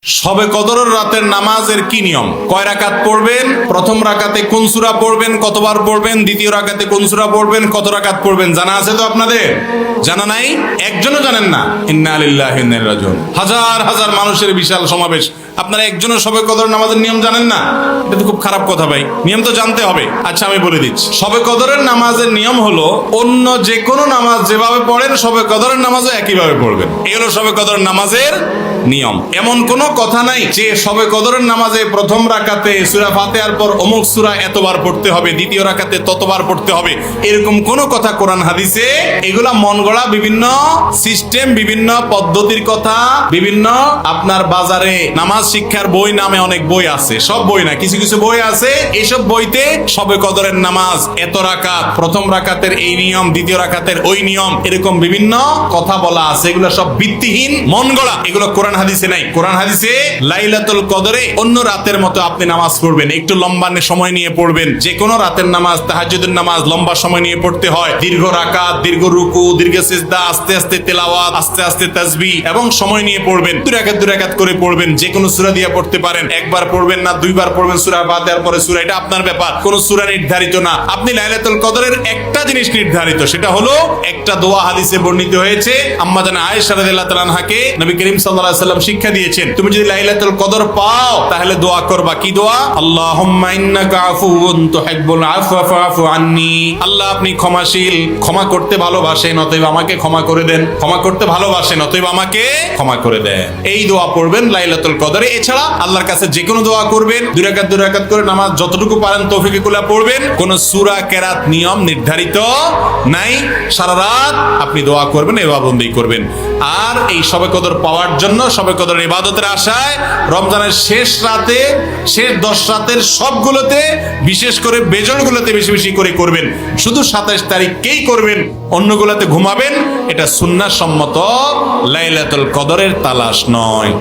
শবে কদরের রাতের নামাজের কি নিয়ম? কয় রাকাত পড়বেন? প্রথম রাকাতে কোন সূরা পড়বেন, কতবার পড়বেন? দ্বিতীয় রাকাতে কোন সূরা পড়বেন, কত রাকাত পড়বেন? জানা আছে তো আপনাদের? জানা নাই? একজনও জানেন না? ইন্না লিল্লাহি ওয়া ইন্না ইলাইহি রাজিউন। হাজার হাজার মানুষের বিশাল সমাবেশ, আপনারা একজনও শবে কদর নামাজের নিয়ম জানেন না? এটা তো খুব খারাপ কথা ভাই, নিয়ম তো জানতে হবে। আচ্ছা আমি বলে দিচ্ছি, শবে কদরের নামাজের নিয়ম হলো অন্য যে কোনো নামাজ যেভাবে পড়েন শবে কদরের নামাজও একইভাবে পড়বেন। এই হলো শবে কদরের নামাজের নিয়ম। এমন কোনো কথা নাই যে শবে কদরের নামাজে প্রথম রাকাতে সূরা ফাতিহার পর অমুক সূরা এতবার পড়তে হবে, দ্বিতীয় রাকাতে ততবার পড়তে হবে, এরকম কোনো কথা কোরআন হাদিসে। এগুলা মন গড়া বিভিন্ন সিস্টেম, বিভিন্ন পদ্ধতির কথা, বিভিন্ন আপনার বাজারে নামাজ শিক্ষার বই নামে অনেক বই আছে, সব বই না, কিছু কিছু বই আছে, এইসব বইতে শবে কদরের নামাজ এত রাকাত, প্রথম রাকাতের এই নিয়ম, দ্বিতীয় রাকাতের ওই নিয়ম, এরকম বিভিন্ন কথা বলা আছে। এগুলো সব ভিত্তিহীন, মন গড়া, এগুলো কোরআন হাদিসে নাই। কোরআন হাদিসে লাইলাতুল কদরে অন্য রাতের মতো আপনি নামাজ পড়বেন, একটু লম্বা সময় নিয়ে পড়বেন। যে কোনো রাতের নামাজ, তাহাজ্জুদের নামাজ লম্বা সময় নিয়ে পড়তে হয়। দীর্ঘ রাকাত, দীর্ঘ রুকু, দীর্ঘ সিজদা, আস্তে আস্তে তেলাওয়াত, আস্তে আস্তে তাসবিহ এবং সময় নিয়ে পড়বেন। দুই রাকাত করে পড়বেন। যে কোনো সূরা দিয়ে পড়তে পারেন, একবার পড়বেন না দুইবার পড়বেন সূরা ফাতিহার পরে সূরা, এটা আপনার ব্যাপার। কোন সূরা নির্ধারিত না। আপনি লাইলাতুল কদরের একটা জিনিস নির্ধারিত, সেটা হলো একটা দোয়া হাদিসে বর্ণিত হয়েছে। আম্মা জানা আয়েশা রাদিয়াল্লাহু তাআলা আনহাকে নবী করিম সাল্লাল্লাহু আলাইহি ওয়াসাল্লাম শিক্ষা দিয়েছেন, তুমি যদি লাইলাতুল কদর পাও তাহলে দোয়া করবা। কি দোয়া? আল্লাহুম্মা ইন্নাকা আফুউন তুহিব্বুল আফওয়া ফাআফু আন্নী। আল্লাহ আপনি ক্ষমাশীল, ক্ষমা করতে ভালোবাসেন, অতএব আমাকে ক্ষমা করে দেন। ক্ষমা করতে ভালোবাসেন, অতএব আমাকে ক্ষমা করে দেন। এই দোয়া পড়বেন লাইলাতুল কদরে। এছাড়া আল্লাহর কাছে যে কোনো দোয়া করবেন, দুই রাকাত করে নামাজ যতটুকু পারেন তৌফিকে কুল্লা পড়বেন। কোন সূরা কেরাত নিয়ম নির্ধারিত নাই। সারা রাত আপনি দোয়া করবেন, ইবাদতবন্দি করবেন। আর এই শবে কদর পাওয়ার জন্য, শবে কদরের ইবাদতের আশায় রমজানের শেষ রাতে, শেষ 10 রাতের সবগুলোতে, বিশেষ করে বেজরগুলোতে বেশি বেশি করে করবেন। শুধু 27 তারিখকেই করবেন, অন্যগুলোতে ঘুমাবেন। এটা সুন্নাহ সম্মত লাইলাতুল কদরের তালাশ নয়।